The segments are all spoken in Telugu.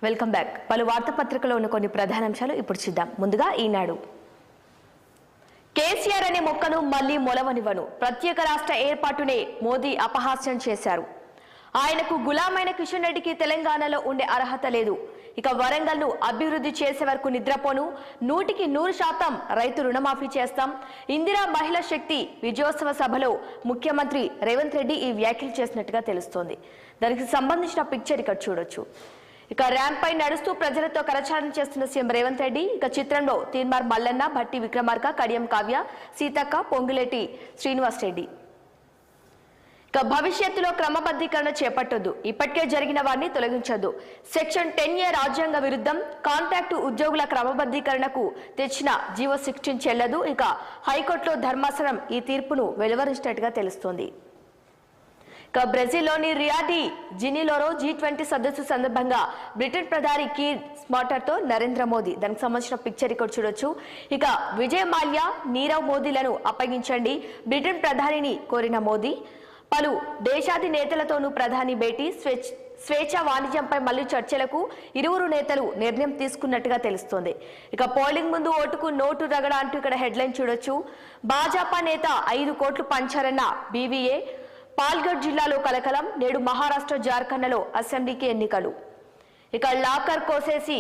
Welcome back. పలు వార్తాపత్రికలో ఉన్న కొన్ని ప్రధానాంశాలు ఇప్పుడు చూద్దాం. ముందుగా ఈనాడు. కేసీఆర్ అనే మొక్కను మళ్లీ మొలవనివ్వను, ప్రత్యేక రాష్ట్ర ఏర్పాటునే మోదీ అపహాస్యం చేశారు. ఆయనకు గులామైన కిషన్ రెడ్డికి తెలంగాణలో ఉండే అర్హత లేదు. ఇక వరంగల్ ను అభివృద్ధి చేసే వరకు నిద్రపోను, 100% రైతు రుణమాఫీ చేస్తాం. ఇందిరా మహిళా శక్తి విజయోత్సవ సభలో ముఖ్యమంత్రి రేవంత్ రెడ్డి ఈ వ్యాఖ్యలు చేసినట్టుగా తెలుస్తోంది. దానికి సంబంధించిన పిక్చర్ ఇక్కడ చూడొచ్చు. ఇక ర్యాంప్ పై నడుస్తూ ప్రజలతో కరచాలన చేస్తున్న సీఎం రేవంత్ రెడ్డి. ఇక చిత్రంలో తీన్మార్ మల్లన్న, భట్టి విక్రమార్క, కడియం కావ్య, సీతక్క, పొంగులేటి శ్రీనివాస్ రెడ్డి. ఇక భవిష్యత్తులో క్రమబద్ధీకరణ చేపట్టొద్దు, ఇప్పటికే జరిగిన వారిని తొలగించొద్దు. సెక్షన్ 10A రాజ్యాంగ విరుద్ధం, కాంట్రాక్టు ఉద్యోగుల క్రమబద్ధీకరణకు తెచ్చిన జీవో 16 చెల్లదు. ఇక హైకోర్టులో ధర్మాసనం ఈ తీర్పును వెలువరించినట్టుగా తెలుస్తోంది. ఇక బ్రెజిల్లోని రియో డి జనీరోలో G20 సదస్సు సందర్భంగా బ్రిటన్ ప్రధాని కీర్ స్టార్మర్తో నరేంద్ర మోదీ. దానికి సంబంధించిన పిక్చర్ ఇక్కడ చూడొచ్చు. ఇక విజయ్ మాల్యా, నీరవ్ మోదీలను అప్పగించండి, బ్రిటన్ ప్రధానిని కోరిన మోదీ. పలు దేశాధినేతలతోనూ ప్రధాని భేటీ. స్వేచ్ఛ వాణిజ్యంపై మళ్లీ చర్చలకు ఇరువురు నేతలు నిర్ణయం తీసుకున్నట్టుగా తెలుస్తోంది. ఇక పోలింగ్ ముందు ఓటుకు నోటు రగడ అంటూ ఇక్కడ హెడ్లైన్ చూడొచ్చు. భాజపా నేత 5 కోట్లు పంచారన్న BVA. పాల్ఘర్ జిల్లాలో కలకలం, నేడు మహారాష్ట్ర, జార్ఖండ్లో అసెంబ్లీకి ఎన్నికలు. ఇక లాకర్ కోసేసి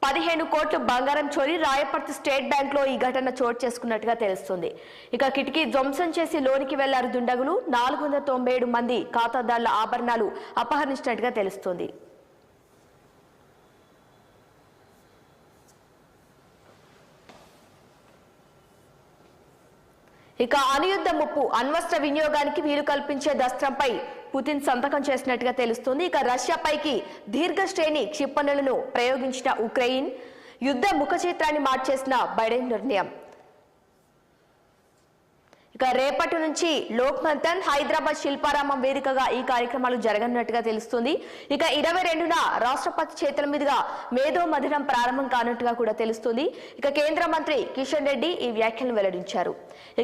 15 కోట్లు బంగారం చోరీ, రాయపర్తి స్టేట్ బ్యాంక్ లో ఈ ఘటన చోటు చేసుకున్నట్టుగా తెలుస్తుంది. ఇక కిటికీ ధ్వంసం చేసి లోనికి వెళ్లారు దుండగులు. 497 మంది ఖాతాదారుల ఆభరణాలు అపహరించినట్టుగా తెలుస్తుంది. ఇక అణుయుద్ధ ముప్పు, అణ్వస్త్ర వినియోగానికి వీలు కల్పించే దస్త్రంపై పుతిన్ సంతకం చేసినట్టుగా తెలుస్తుంది. ఇక రష్యాపైకి దీర్ఘ శ్రేణి క్షిపణులను ప్రయోగించిన ఉక్రెయిన్, యుద్ధ ముఖ చిత్రాన్ని మార్చేసిన బైడెన్ నిర్ణయం. ఇక రేపటి నుంచి లోక్ మంథన్, హైదరాబాద్ శిల్పారామం వేదికగా ఈ కార్యక్రమాలు జరగనున్నట్టుగా తెలుస్తుంది. ఇక 22న రాష్ట్రపతి చేతుల మీదుగా మేధో మథనం ప్రారంభం కానున్నట్టుగా కూడా తెలుస్తుంది. ఇక కేంద్ర మంత్రి కిషన్ రెడ్డి ఈ వ్యాఖ్యలను వెల్లడించారు.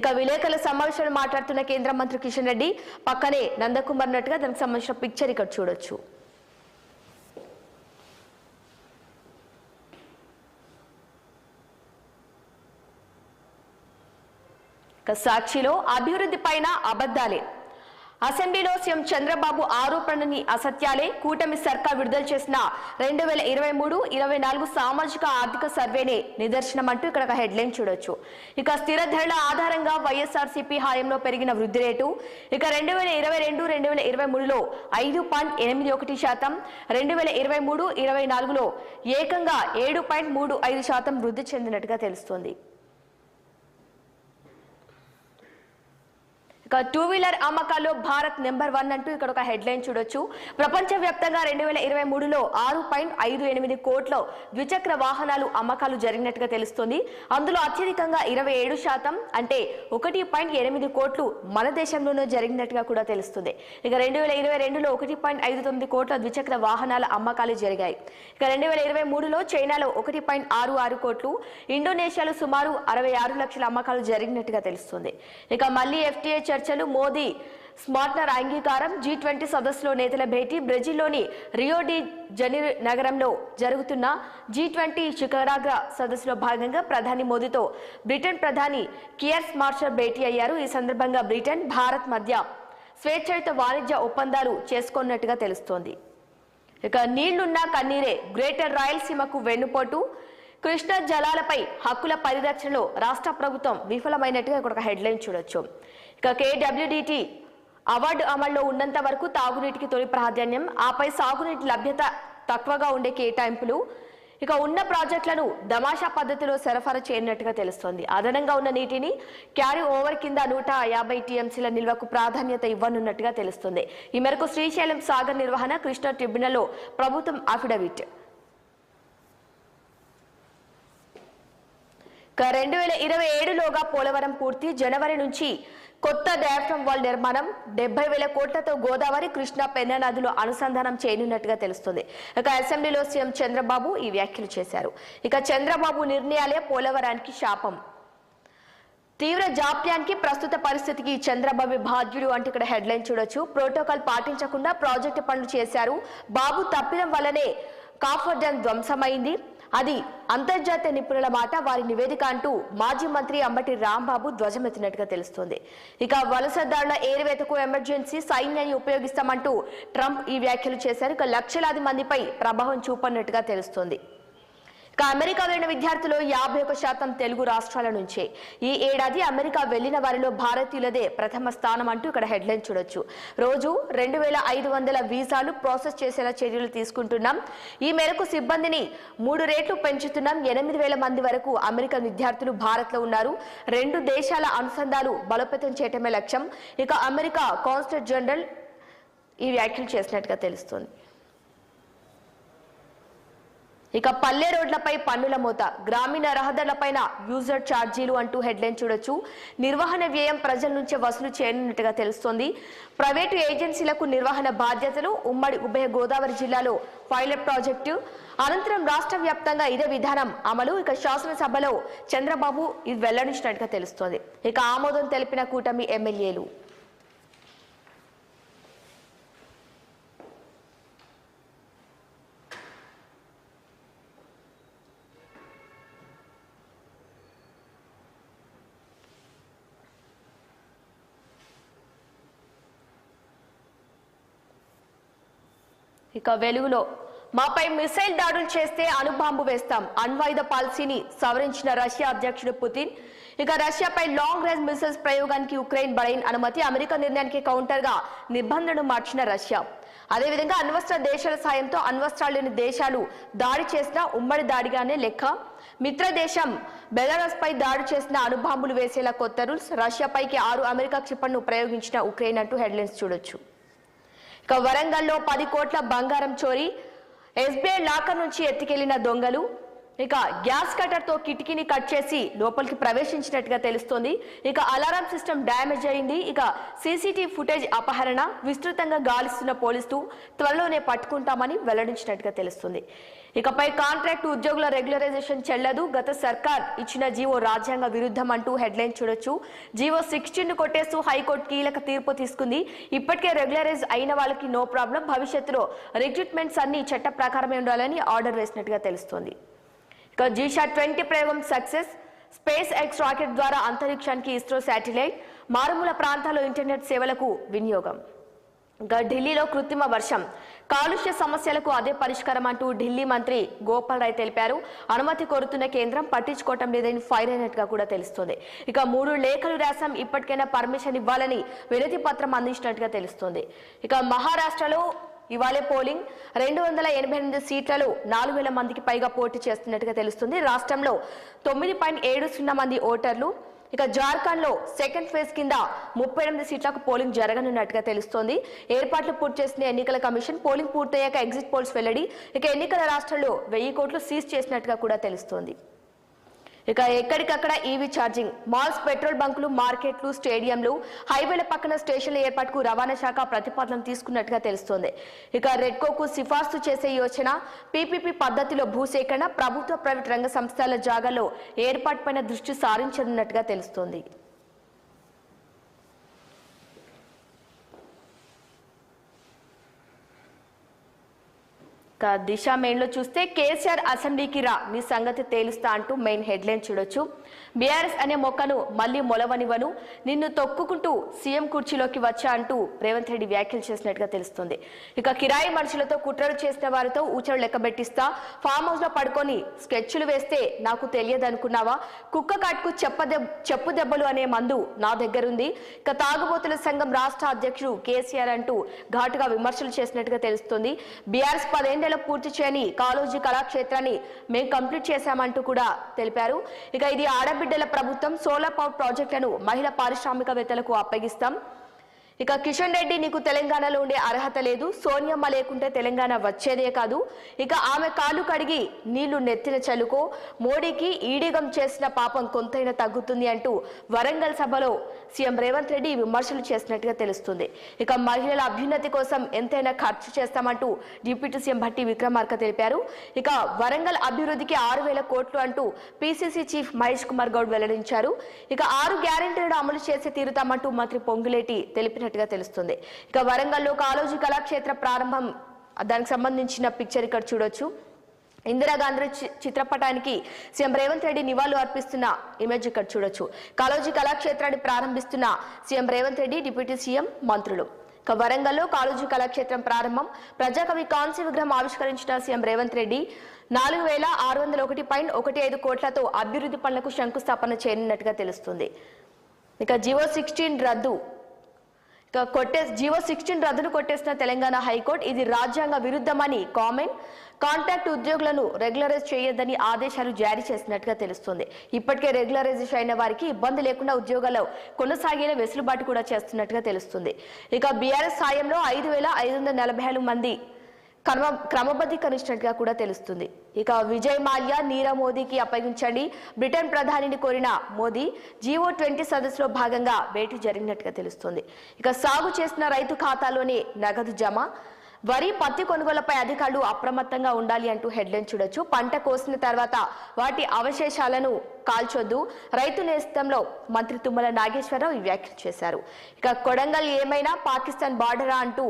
ఇక విలేకరుల సమావేశంలో మాట్లాడుతున్న కేంద్ర మంత్రి కిషన్ రెడ్డి పక్కనే నందకుమార్ ఉన్నట్టుగా దానికి సంబంధించిన పిక్చర్ ఇక్కడ చూడొచ్చు. సాక్షిలో అభివృద్ధి పైన అబద్ధాలే, అసెంబ్లీలో సీఎం చంద్రబాబు ఆరోపణని అసత్యాలే, కూటమి సర్కార్ విడుదల చేసిన 2023-24 సామాజిక ఆర్థిక సర్వేనే నిదర్శనం అంటూ ఇక్కడ ఒక హెడ్లైన్ చూడొచ్చు. ఇక స్థిర ధరల ఆధారంగా వైఎస్ఆర్సీపీ హయాంలో పెరిగిన వృద్ధి రేటు. ఇక 2022-2023లో 5.81%, 2023-24లో ఏకంగా 7.35% వృద్ధి చెందినట్టుగా తెలుస్తోంది. ఇక 2 వీలర్ అమ్మకాల్లో భారత్ నెంబర్ 1 అంటూ ఇక్కడ ఒక హెడ్లైన్ చూడొచ్చు. ప్రపంచవ్యాప్తంగా 2023లో 6.58 కోట్ల ద్విచక్ర వాహనాలు అమ్మకాలు జరిగినట్టుగా తెలుస్తోంది. అందులో అత్యధికంగా 27% అంటే 1.8 కోట్లు మన దేశంలోనే జరిగినట్టుగా కూడా తెలుస్తుంది. ఇక 2022లో 1.59 కోట్ల ద్విచక్ర వాహనాల అమ్మకాలు జరిగాయి. ఇక 2023లో చైనాలో 1.66 కోట్లు, ఇండోనేషియాలో సుమారు 66 లక్షల అమ్మకాలు జరిగినట్టుగా తెలుస్తుంది. ఇక మళ్లీ FTA చర్చలు, మోదీ స్మార్ట్నర్ అంగీకారం, G20 సదస్సులో నేతల భేటీ. బ్రెజిల్లోని రియో డి జనీరో నగరంలో జరుగుతున్న G20 శిఖరాగ్ర సదస్సులో భాగంగా ప్రధాని మోదీతో బ్రిటన్ ప్రధాని కీర్ స్టార్మర్ భేటీ అయ్యారు. ఈ సందర్భంగా బ్రిటన్, భారత్ మధ్య స్వేచ్ఛాయుత వాణిజ్య ఒప్పందాలు చేసుకున్నట్టుగా తెలుస్తోంది. ఇక నీళ్లున్నా కన్నీరే, గ్రేటర్ రాయలసీమకు వెన్నుపోటు, కృష్ణా జలాలపై హక్కుల పరిరక్షణలో రాష్ట్ర ప్రభుత్వం విఫలమైనట్టుగా ఒక హెడ్లైన్ చూడొచ్చు. ఇక KWDT అవార్డు అమల్లో ఉన్నంత వరకు తాగునీటికి తొలి ప్రాధాన్యం, ఆపై సాగునీటి లభ్యత తక్కువగా ఉండే కేటాయింపులు. ఇక ఉన్న ప్రాజెక్టులను దమాషా పద్ధతిలో సరఫరా చేయనట్టుగా తెలుస్తోంది. అదనంగా ఉన్న నీటిని క్యారీ ఓవర్ కింద 150 TMCల నిల్వకు ప్రాధాన్యత ఇవ్వనున్నట్టుగా తెలుస్తుంది. ఈ మేరకు శ్రీశైలం సాగర్ నిర్వహణ కృష్ణా ట్రిబ్యునల్లో ప్రభుత్వం అఫిడవిట్. 2027లోగా పోలవరం పూర్తి, జనవరి నుంచి కొత్త డయాఫ్రమ్ వాల్ నిర్మాణం, 70,000 కోట్లతో గోదావరి, కృష్ణా, పెన్నా నదులు అనుసంధానం చేయనున్నట్టుగా తెలుస్తుంది. ఇక అసెంబ్లీలో సీఎం చంద్రబాబు ఈ వ్యాఖ్యలు చేశారు. ఇక చంద్రబాబు నిర్ణయాలే పోలవరానికి శాపం, తీవ్ర జాప్యానికి ప్రస్తుత పరిస్థితికి చంద్రబాబు బాధ్యుడు అంటే ఇక్కడ హెడ్లైన్ చూడొచ్చు. ప్రోటోకాల్ పాటించకుండా ప్రాజెక్టు పనులు చేశారు, బాబు తప్పిదం వల్లనే కాఫర్ డ్యాం ధ్వంసమైంది. అది అంతర్జాతీయ నిపుణుల మాట, వారి నివేదిక అంటూ మాజీ మంత్రి అంబటి రాంబాబు ధ్వజమెత్తినట్టుగా తెలుస్తోంది. ఇక వలసదారుల ఏరివేతకు ఎమర్జెన్సీ సైన్యాన్ని ఉపయోగిస్తామంటూ ట్రంప్ ఈ వ్యాఖ్యలు చేశారు. ఇక లక్షలాది మందిపై ప్రభావం చూపన్నట్టుగా తెలుస్తోంది. ఇక అమెరికా వెళ్లిన విద్యార్థులు 51% తెలుగు రాష్ట్రాల నుంచే. ఈ ఏడాది అమెరికా వెళ్లిన వారిలో భారతీయులదే ప్రథమ స్థానం అంటూ ఇక్కడ హెడ్లైన్ చూడొచ్చు. రోజు 2500 వీసాలు ప్రాసెస్ చేసేలా చర్యలు తీసుకుంటున్నాం. ఈ మేరకు సిబ్బందిని 3 రెట్లు పెంచుతున్నాం. 8000 మంది వరకు అమెరికన్ విద్యార్థులు భారత్లో ఉన్నారు. 2 దేశాల అనుసంధానాలు బలోపేతం చేయటమే లక్ష్యం. ఇక అమెరికా కాన్సులేట్ జనరల్ ఈ వ్యాఖ్యలు చేసినట్టుగా తెలుస్తోంది. ఇక పల్లె రోడ్లపై పన్నుల మోత, గ్రామీణ రహదారులపైన యూజర్ ఛార్జీలు అంటూ హెడ్లైన్ చూడొచ్చు. నిర్వహణ వ్యయం ప్రజల నుంచే వసూలు చేయనున్నట్టుగా తెలుస్తోంది. ప్రైవేటు ఏజెన్సీలకు నిర్వహణ బాధ్యతలు, ఉమ్మడి ఉభయ గోదావరి జిల్లాలో పైలట్ ప్రాజెక్టు అనంతరం రాష్ట్ర వ్యాప్తంగా ఇదే విధానం అమలు. ఇక శాసనసభలో చంద్రబాబు ఇది వెల్లడించినట్టుగా తెలుస్తోంది. ఇక ఆమోదం తెలిపిన కూటమి ఎమ్మెల్యేలు. ఇక వెలుగులో, మాపై మిసైల్ దాడులు చేస్తే అణుబాంబు వేస్తాం, అణ్వాయుధ పాలసీని సవరించిన రష్యా అధ్యక్షుడు పుతిన్. ఇక రష్యాపై లాంగ్ రేంజ్ మిసైల్స్ ప్రయోగానికి ఉక్రెయిన్ బలైన అనుమతి, అమెరికా నిర్ణయానికి కౌంటర్ గా నిబంధనలు మార్చిన రష్యా. అదేవిధంగా అణ్వస్త్ర దేశాల సాయంతో అణ్వస్త్రాలు లేని దేశాలు దాడి చేసిన ఉమ్మడి దాడిగానే లెక్క. మిత్ర దేశం బెలారస్ పై దాడి చేసిన అణుబాంబులు వేసేలా కొత్త రూల్స్, రష్యాపైకి 6 అమెరికా క్షిపణులను ప్రయోగించిన ఉక్రెయిన్ అంటూ హెడ్లైన్స్ చూడొచ్చు. ఇక వరంగల్లో 10 కోట్ల బంగారం చోరీ, ఎస్బీఐ లాకర్ నుంచి ఎత్తికెళ్లిన దొంగలు. ఇక గ్యాస్ కటర్ తో కిటికీని కట్ చేసి లోపలికి ప్రవేశించినట్టుగా తెలుస్తోంది. ఇక అలారం సిస్టమ్ డ్యామేజ్ అయింది. ఇక సీసీటీవీ ఫుటేజ్ అపహరణ, విస్తృతంగా గాలిస్తున్న పోలీసులు త్వరలోనే పట్టుకుంటామని వెల్లడించినట్టుగా తెలుస్తుంది. ఇకపై కాంట్రాక్ట్ ఉద్యోగుల రెగ్యులరైజేషన్ చెల్లదు, గత సర్కార్ ఇచ్చిన జీవో రాజ్యాంగ విరుద్ధం అంటూ హెడ్లైన్ చూడొచ్చు. జీవో 16 కొట్టేస్తూ హైకోర్టు కీలక తీర్పు తీసుకుంది. ఇప్పటికే రెగ్యులరైజ్ అయిన వాళ్ళకి నో ప్రాబ్లం, భవిష్యత్తులో రిక్రూట్మెంట్స్ అన్ని చట్ట ప్రకారమే ఉండాలని ఆర్డర్ వేసినట్టుగా తెలుస్తోంది. ఇక GSAT-20 ప్రయోగం సక్సెస్, స్పేస్ ఎక్స్ రాకెట్ ద్వారా అంతరిక్షానికి ఇస్రో శాటిలైట్, మారుమూల ప్రాంతాల్లో ఇంటర్నెట్ సేవలకు వినియోగం. ఢిల్లీలో కృత్రిమ వర్షం, కాలుష్య సమస్యలకు అదే పరిష్కారం అంటూ ఢిల్లీ మంత్రి గోపాల్ రాయ్ తెలిపారు. అనుమతి కోరుతున్న కేంద్రం పట్టించుకోవటం లేదని ఫైర్ అయినట్టుగా కూడా తెలుస్తోంది. ఇక 3 లేఖలు రాశాం, ఇప్పటికైనా పర్మిషన్ ఇవ్వాలని వినతి పత్రం అందించినట్టుగా తెలుస్తోంది. ఇక మహారాష్ట్రలో ఇవాళే పోలింగ్, 288 సీట్లలో 4000 మందికి పైగా పోటీ చేస్తున్నట్టుగా తెలుస్తుంది. రాష్ట్రంలో 9.70 మంది ఓటర్లు. ఇక జార్ఖండ్ లో సెకండ్ ఫేజ్ కింద 38 సీట్లకు పోలింగ్ జరగనున్నట్టుగా తెలుస్తోంది. ఏర్పాట్లు పూర్తి చేసిన ఎన్నికల కమిషన్ పోలింగ్ పూర్తయ్యాక ఎగ్జిట్ పోల్స్ వెల్లడి. ఇక ఎన్నికల రాష్ట్రంలో 1000 కోట్లు సీజ్ చేసినట్టుగా కూడా తెలుస్తోంది. ఇక ఎక్కడికక్కడ ఈవీ ఛార్జింగ్, మాల్స్, పెట్రోల్ బంకులు, మార్కెట్లు, స్టేడియంలు, హైవేల పక్కన స్టేషన్ల ఏర్పాటుకు రవాణా శాఖ ప్రతిపాదన తీసుకున్నట్టుగా తెలుస్తోంది. ఇక రెడ్కోకు సిఫార్సు చేసే యోచన, పీపీపీ పద్ధతిలో భూసేకరణ, ప్రభుత్వ ప్రైవేట్ రంగ సంస్థల జాగాల్లో ఏర్పాటుపైన దృష్టి సారించనున్నట్టుగా తెలుస్తోంది. దిశ మెయిన్ లో చూస్తే కేసీఆర్ అసెంబ్లీకి రా, నీ సంగతి తేలుస్తా అంటూ మెయిన్ హెడ్లైన్ చూడొచ్చు. బీఆర్ఎస్ అనే మొక్కను మళ్లీ మొలవనివ్వను, నిన్ను తొక్కుకుంటూ సీఎం కుర్చీలోకి వచ్చా అంటూ రేవంత్ రెడ్డి వ్యాఖ్యలు చేసినట్టుగా తెలుస్తుంది. ఇక కిరాయి మనుషులతో కుట్రలు చేసిన వారితో ఊచలు లెక్కబెట్టిస్తా, ఫామ్ హౌస్ లో పడుకొని స్కెచ్లు వేస్తే నాకు తెలియదనుకున్నావా, కుక్క కాటుకు చెప్పు దెబ్బలు అనే మందు నా దగ్గరుంది. ఇక తాగుబోతుల సంఘం రాష్ట్ర అధ్యక్షుడు కేసీఆర్ అంటూ ఘాటుగా విమర్శలు చేసినట్టుగా తెలుస్తుంది. బీఆర్ఎస్ 10 ఏళ్లలో పూర్తి చేయని కాళోజీ కళాక్షేత్రాన్ని మేము కంప్లీట్ చేశామంటూ కూడా తెలిపారు. ఇక ఇది ఆడబిడ్డల ప్రభుత్వం, సోలార్ పవర్ ప్రాజెక్టులను మహిళా పారిశ్రామికవేత్తలకు అప్పగిస్తాం. ఇక కిషన్ రెడ్డి, నీకు తెలంగాణలో ఉండే అర్హత లేదు, సోనియమ్మ లేకుంటే తెలంగాణ వచ్చేదే కాదు. ఇక ఆమె కాలు కడిగి నీళ్లు నెత్తిన చల్లుకో, మోడీకి ఈడిగం చేసిన పాపం కొంతైనా తగ్గుతుంది అంటూ వరంగల్ సభలో సీఎం రేవంత్ రెడ్డి విమర్శలు చేసినట్టుగా తెలుస్తుంది. ఇక మహిళల అభ్యున్నతి కోసం ఎంతైనా ఖర్చు చేస్తామంటూ డిప్యూటీ సీఎం భట్టి విక్రమార్క తెలిపారు. ఇక వరంగల్ అభివృద్ధికి 6000 కోట్లు అంటూ పీసీసీ చీఫ్ మహేష్ కుమార్ గౌడ్ వెల్లడించారు. ఇక 6 గ్యారెంటీలను అమలు చేసి తీరుతామంటూ మంత్రి పొంగులేటి తెలిపినట్టుగా తెలుస్తుంది. ఇక వరంగల్లో కాళోజీ కళాక్షేత్ర ప్రారంభం, దానికి సంబంధించిన పిక్చర్ ఇక్కడ చూడొచ్చు. ఇందిరాగాంధీ చిత్రపటానికి సీఎం రేవంత్ రెడ్డి నివాళులు అర్పిస్తున్న ఇమేజ్ ఇక్కడ చూడొచ్చు. కాళోజీ కళాక్షేత్రాన్ని ప్రారంభిస్తున్న CM Revanth Reddy, deputy CM, మంత్రులు. వరంగల్లో కాళోజీ కళాక్షేత్రం ప్రారంభం. ప్రజాకవి కాంస్య విగ్రహం ఆవిష్కరించిన సీఎం రేవంత్ రెడ్డి 4601.15 కోట్లతో అభివృద్ధి పనులకు శంకుస్థాపన చేయనున్నట్టుగా తెలుస్తుంది. ఇక జియో 16 రద్దు రద్దును కొట్టేసిన తెలంగాణ హైకోర్టు. ఇది రాజ్యాంగ విరుద్ధమని కామెంట్. కాంట్రాక్ట్ ఉద్యోగులను రెగ్యులరైజ్ చేయొద్దని ఆదేశాలు జారీ చేసినట్టుగా తెలుస్తుంది. ఇప్పటికే రెగ్యులరైజేషన్ అయిన వారికి ఇబ్బంది లేకుండా ఉద్యోగాల్లో కొనసాగేలా వెసులుబాటు కూడా చేస్తున్నట్టుగా తెలుస్తుంది. ఇక బీఆర్ఎస్ సాయంలో 5547 మంది క్రమబద్ధీకరించినట్టుగా కూడా తెలుస్తుంది. ఇక విజయ్ మాల్యా, నీరవ్ మోదీకి అప్పగించండి బ్రిటన్ ప్రధానిని కోరిన మోదీ. జియో 20 సదస్సులో భాగంగా భేటీ జరిగినట్టుగా తెలుస్తుంది. ఇక సాగు చేసిన రైతు ఖాతాలోనే నగదు జమ. వరి, పత్తి కొనుగోళ్లపై అధికారులు అప్రమత్తంగా ఉండాలి అంటూ హెడ్లైన్ చూడొచ్చు. పంట కోసిన తర్వాత వాటి అవశేషాలను కాల్చొద్దు. రైతు నేస్తంలో మంత్రి తుమ్మల నాగేశ్వరరావు ఈ వ్యాఖ్యలు చేశారు. ఇక కొడంగల్ ఏమైనా పాకిస్తాన్ బార్డరా అంటూ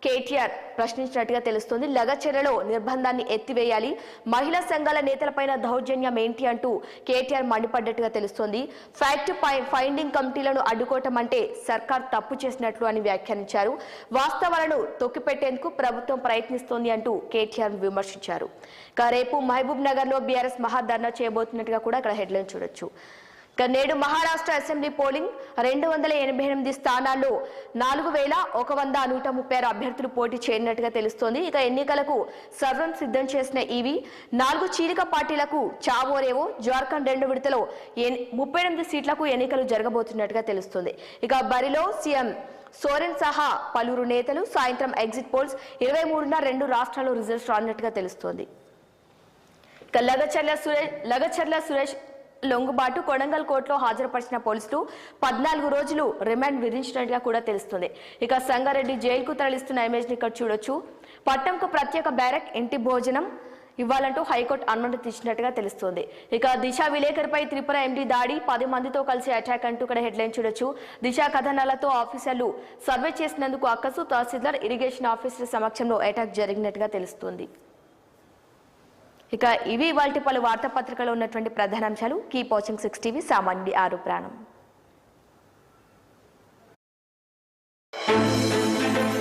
కేటీఆర్ ప్రశ్నించినట్టుగా తెలుస్తోంది. లగచర్లలో నిర్బంధాన్ని ఎత్తివేయాలి. మహిళా సంఘాల నేతలపైన దౌర్జన్యం ఏంటి అంటూ కేటీఆర్ మండిపడ్డట్టుగా తెలుస్తోంది. ఫ్యాక్ట్ ఫైండింగ్ కమిటీలను అడ్డుకోవటం అంటే సర్కార్ తప్పు చేసినట్లు అని వ్యాఖ్యానించారు. వాస్తవాలను తొక్కిపెట్టేందుకు ప్రభుత్వం ప్రయత్నిస్తోంది అంటూ కేటీఆర్ విమర్శించారు. రేపు మహబూబ్ నగర్ లో బీఆర్ఎస్ మహాధర్నా చేయబోతున్నట్టుగా కూడా ఇక్కడ హెడ్లైన్ చూడొచ్చు. నేడు మహారాష్ట్ర అసెంబ్లీ పోలింగ్. 288 స్థానాల్లో 4136 అభ్యర్థులు పోటీ చేయనున్నట్టుగా తెలుస్తోంది. ఇక ఎన్నికలకు సర్వం సిద్ధం చేసిన ఈవీ 4 చీలిక పార్టీలకు చావోరేవో. జార్ఖండ్ 2 విడతలో 38 సీట్లకు ఎన్నికలు జరగబోతున్నట్టుగా తెలుస్తుంది. ఇక బరిలో సీఎం సోరెన్ సహా పలువురు నేతలు. సాయంత్రం ఎగ్జిట్ పోల్స్ 23న 2 రాష్ట్రాల్లో రిజల్ట్స్ రానున్నట్టుగా తెలుస్తోంది. ఇక లగచర్ల సురేష్ లొంగుబాటు. కొడంగల్ కోర్టులో హాజరుపరిచిన పోలీసులు 14 రోజులు రిమాండ్ విధించినట్టుగా కూడా తెలుస్తుంది. ఇక సంగారెడ్డి జైలుకు తరలిస్తున్న ఇమేజ్ ని ఇక్కడ చూడొచ్చు. పట్టంకు ప్రత్యేక బ్యారక్, ఇంటి భోజనం ఇవ్వాలంటూ హైకోర్టు అనుమతి ఇచ్చినట్టుగా తెలుస్తుంది. ఇక దిశ విలేకరిపై త్రిపుర ఎండీ దాడి. 10 మందితో కలిసి అటాక్ అంటూ ఇక్కడ హెడ్లైన్ చూడొచ్చు. దిశ కథనాలతో ఆఫీసర్లు సర్వే చేసినందుకు అక్కసు. తహసీల్దార్, ఇరిగేషన్ ఆఫీసర్ సమక్షంలో అటాక్ జరిగినట్టుగా తెలుస్తుంది. ఇక ఇవి ఇవాల్టి పలు వార్తాపత్రికలో ఉన్నటువంటి ప్రధానాంశాలు. Keep watching 6 TV. సామాన్యుడి ఆరు ప్రాణం.